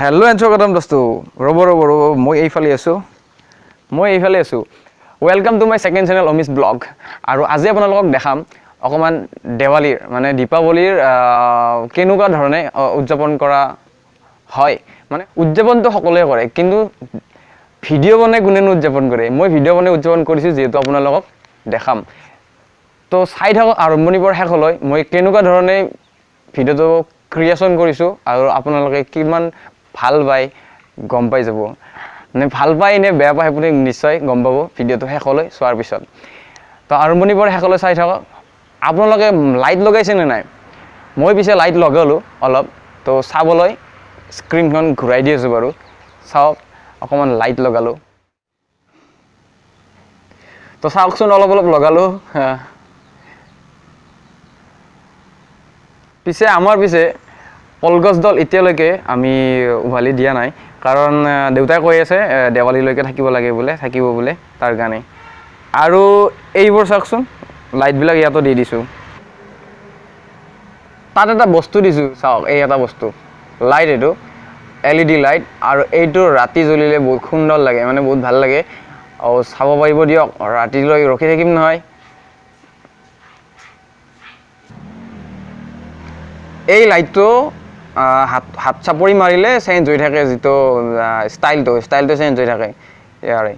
hello' enjoy কদম দোস্তো ৰ'ব মই এইফালে আছোঁ welcome to my second channel Amish vlog আৰু আজি আপোনালোকক দেখাম অকণমান দেৱালীৰ মানে দীপাৱলীৰ কেনেকুৱা ধৰণে উদযাপন কৰা হয় মানে উদযাপনটো সকলোৱে কৰে কিন্তু ভিডিঅ' বনাই কোনেনো উদযাপন কৰে মই ভিডিঅ' বনাই উদযাপন কৰিছোঁ যিহেতু আপোনালোকক দেখাম তো চাই থাকক আৰম্ভণিৰ পৰা শেষলৈ মই কেনেকুৱা ধৰণে ভিডিঅ'টো ক্ৰিয়েশ্যন কৰিছোঁ আৰু আপোনালোকে কিমান ভাল পায় গম পাই যাব মানে ভাল পায় নে বেয়া পায় আপুনি নিশ্চয় গম পাব ভিডিঅ'টো শেষলৈ চোৱাৰ পিছত তো আৰম্ভণিৰ পৰা শেষলৈ চাই থাকক আপোনালোকে লাইট লগাইছে নে নাই মই পিছে লাইট লগালোঁ অলপ তো চাবলৈ স্ক্ৰীনখন ঘূৰাই দি আছোঁ বাৰু চাওক অকণমান লাইট লগালোঁ তো চাওকচোন অলপ লগালোঁ পিছে আমাৰ কলগছডাল এতিয়ালৈকে আমি উভালি দিয়া নাই কাৰণ দেউতাই কৈ আছে দেৱালীলৈকে থাকিব বোলে তাৰ কাৰণে আৰু এইবোৰ চাওকচোন লাইটবিলাক ইয়াতো দি দিছোঁ তাত এটা বস্তু দিছোঁ চাওক এই এটা বস্তু লাইট এইটো LED লাইট আৰু এইটো ৰাতি জ্বলিলে বহুত সুন্দৰ লাগে মানে বহুত ভাল লাগে আৰু চাব পাৰিব দিয়ক ৰাতিলৈ ৰখি থাকিম নহয় এই লাইটটো হাত চাপৰি মাৰিলে চেঞ্জ হৈ থাকে যিটো ষ্টাইলটো চেঞ্জ হৈ থাকে ইয়াৰে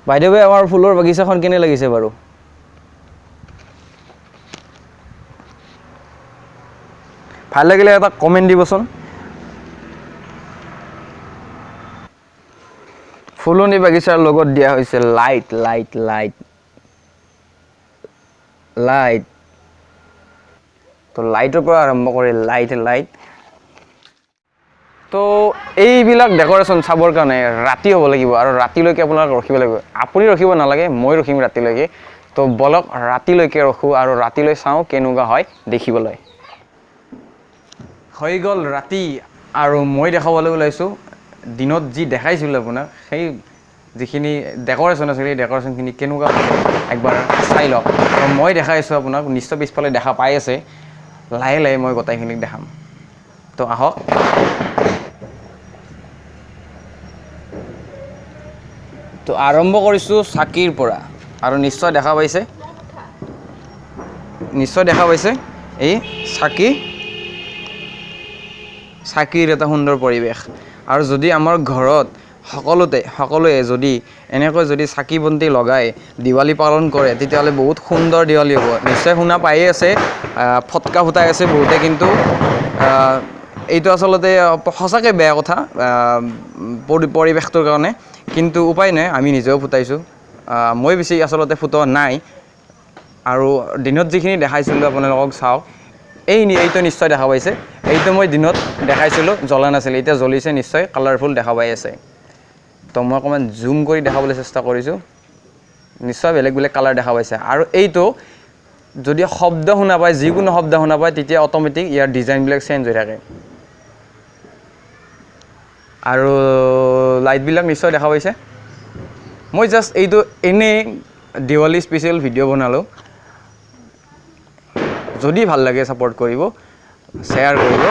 বাইদেউ আমাৰ ফুলৰ বাগিচাখন কেনে লাগিছে বাৰু ভাল লাগিলে এটা কমেণ্ট দিবচোন ফুলনি বাগিচাৰ লগত দিয়া হৈছে লাইট তো লাইটৰ পৰা আৰম্ভ কৰি লাইট তো এইবিলাক ডেক'ৰেশ্যন চাবৰ কাৰণে ৰাতি হ'ব লাগিব আৰু ৰাতিলৈকে আপোনালোক ৰখিব লাগিব আপুনি ৰখিব নালাগে মই ৰখিম ৰাতিলৈকে তো বলক ৰাতিলৈকে ৰখোঁ আৰু ৰাতিলৈ চাওঁ কেনেকুৱা হয় দেখিবলৈ হৈ গ'ল ৰাতি আৰু মই দেখাবলৈ ওলাইছোঁ দিনত যি দেখাইছিলোঁ আপোনাক সেই যিখিনি ডেক'ৰেশ্যন আছিল সেই ডেক'ৰেশ্যনখিনি কেনেকুৱা একবাৰ চাই লওক আৰু মই দেখাইছোঁ আপোনাক নিশ্চয় পিছফালে দেখা পাই আছে লাহে মই গোটেইখিনিক দেখাম তো আহক তো আৰম্ভ কৰিছোঁ চাকিৰ পৰা আৰু নিশ্চয় দেখা পাইছে এই চাকিৰ এটা সুন্দৰ পৰিৱেশ আৰু যদি আমাৰ ঘৰত সকলোৱে যদি এনেকৈ যদি চাকি বন্তি লগাই দিৱালী পালন কৰে তেতিয়াহ'লে বহুত সুন্দৰ দিৱালী হ'ব নিশ্চয় শুনা পায়ে আছে ফটকা ফুটাই আছে বহুতে কিন্তু এইটো আচলতে সঁচাকৈ বেয়া কথা পৰিৱেশটোৰ কাৰণে কিন্তু উপায় নাই আমি নিজেও ফুটাইছোঁ মই বেছি আচলতে ফুটোৱা নাই আৰু দিনত যিখিনি দেখাইছিলোঁ আপোনালোকক চাওক এইটো নিশ্চয় দেখা পাইছে এইটো মই দিনত দেখাইছিলোঁ জ্বলা নাছিল এতিয়া জ্বলিছে নিশ্চয় কালাৰফুল দেখা পাই আছে তো মই অকণমান জুম কৰি দেখাবলৈ চেষ্টা কৰিছোঁ নিশ্চয় বেলেগ কালাৰ দেখা পাইছে আৰু এইটো যদি শব্দ শুনা পায় যিকোনো শব্দ শুনা পায় তেতিয়া অট'মেটিক ইয়াৰ ডিজাইনবিলাক চেঞ্জ হৈ থাকে আৰু লাইটবিলাক নিশ্চয় দেখা পাইছে মই জাষ্ট এইটো এনেই দিৱালী স্পেচিয়েল ভিডিঅ' বনালোঁ যদি ভাল লাগে ছাপোৰ্ট কৰিব শ্বেয়াৰ কৰিব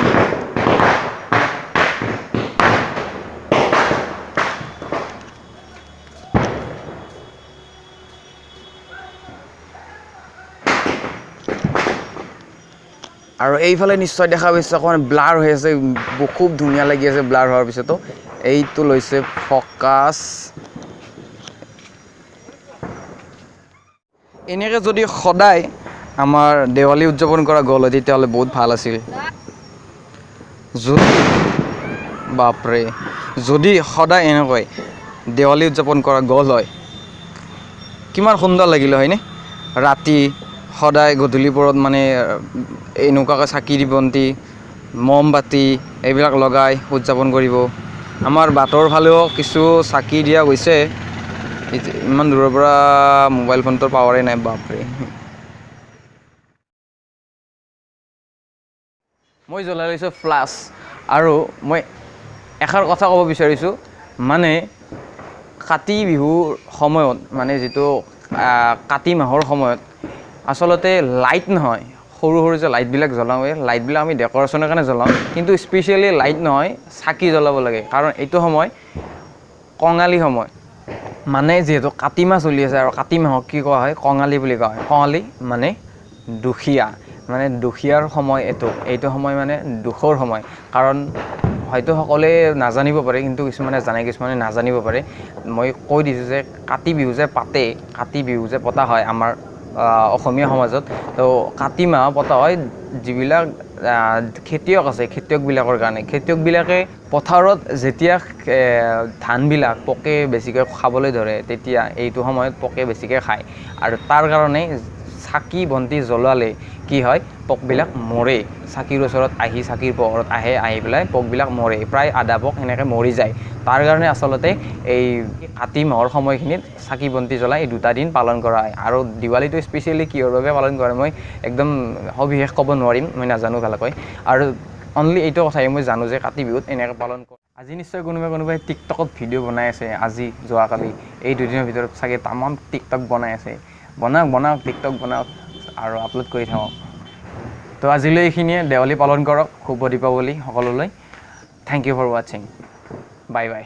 আৰু এইফালে নিশ্চয় দেখা পাইছে অকণমান ব্লাৰ হৈ আছে খুব ধুনীয়া লাগি আছে ব্লাৰ হোৱাৰ পিছতো এইটো লৈছে ফ'কাছ এনেকৈ যদি সদায় আমাৰ দেৱালী উদযাপন কৰা গ'ল হয় তেতিয়াহ'লে বহুত ভাল আছিল যদি সদায় এনেকৈ দেৱালী উদযাপন কৰা গ'ল হয় কিমান সুন্দৰ লাগিলে হয়নে ৰাতি সদায় গধূলিবোৰত মানে এনেকুৱাকৈ চাকি বন্তি মমবাতি এইবিলাক লগাই উদযাপন কৰিব আমাৰ বাটৰ ফালেও কিছু চাকি দিয়া গৈছে ইমান দূৰৰ পৰা মোবাইল ফোনটোৰ পাৱাৰে নাই বাপৰে মই জ্বলাই লৈছোঁ ফ্লাছ আৰু মই এষাৰ কথা ক'ব বিচাৰিছোঁ মানে কাতি বিহুৰ সময়ত মানে যিটো কাতি মাহৰ সময়ত আচলতে লাইট নহয় সৰু সৰু যে লাইটবিলাক জ্বলাওঁ এই লাইটবিলাক আমি ডেক'ৰেশ্যনৰ কাৰণে জ্বলাওঁ কিন্তু স্পেচিয়েলি লাইট নহয় চাকি জ্বলাব লাগে কাৰণ এইটো সময় কঙালী সময় মানে যিহেতু কাতি মাহ চলি আছে আৰু কাতি মাহক কি কোৱা হয় কঙালী বুলি কোৱা হয় কঙালী মানে দুখীয়া মানে দুখীয়াৰ সময় এইটো সময় মানে দুখৰ সময় কাৰণ হয়তো সকলোৱে নাজানিব পাৰে কিন্তু কিছুমানে জানে কিছুমানে নাজানিব পাৰে মই কৈ দিছোঁ যে কাতি বিহু যে পাতে কাতি বিহু যে পতা হয় আমাৰ অসমীয়া সমাজত তো কাতি মাহ পতা হয় যিবিলাক খেতিয়ক আছে খেতিয়কবিলাকৰ কাৰণে খেতিয়কবিলাকে পথাৰত যেতিয়া ধানবিলাক পোকে বেছিকৈ খাবলৈ ধৰে তেতিয়া এইটো সময়ত পোকে বেছিকৈ খায় আৰু তাৰ কাৰণে চাকি বন্তি জ্বলালে কি হয় পোকবিলাক মৰে চাকিৰ ওচৰত আহি চাকিৰ পোহৰত আহি পেলাই পোকবিলাক মৰে প্ৰায় আধা পোক এনেকৈ মৰি যায় তাৰ কাৰণে আচলতে এই কাতি মাহৰ সময়খিনিত চাকি বন্তি জ্বলাই এই 2টা দিন পালন কৰা হয় আৰু দিৱালীটো স্পেচিয়েলি কিহৰ বাবে পালন কৰে মই একদম সবিশেষ ক'ব নোৱাৰিম মই নাজানো ভালকৈ আৰু অনলি এইটো কথাই মই জানো যে কাতি বিহুত এনেকৈ পালন কৰে আজি নিশ্চয় কোনোবাই টিকটকত ভিডিঅ' বনাই আছে আজি যোৱাকালি এই 2 দিনৰ ভিতৰত চাগে তামাম টিকটক বনাই আছে বনাওক টিকটক বনাওক আৰু আপলোড কৰি থাকক তো আজিলৈ এইখিনিয়ে দেৱালী পালন কৰক শুভ দীপাৱলী সকলোলৈ থেংক ইউ ফৰ ৱাচিং বাই বাই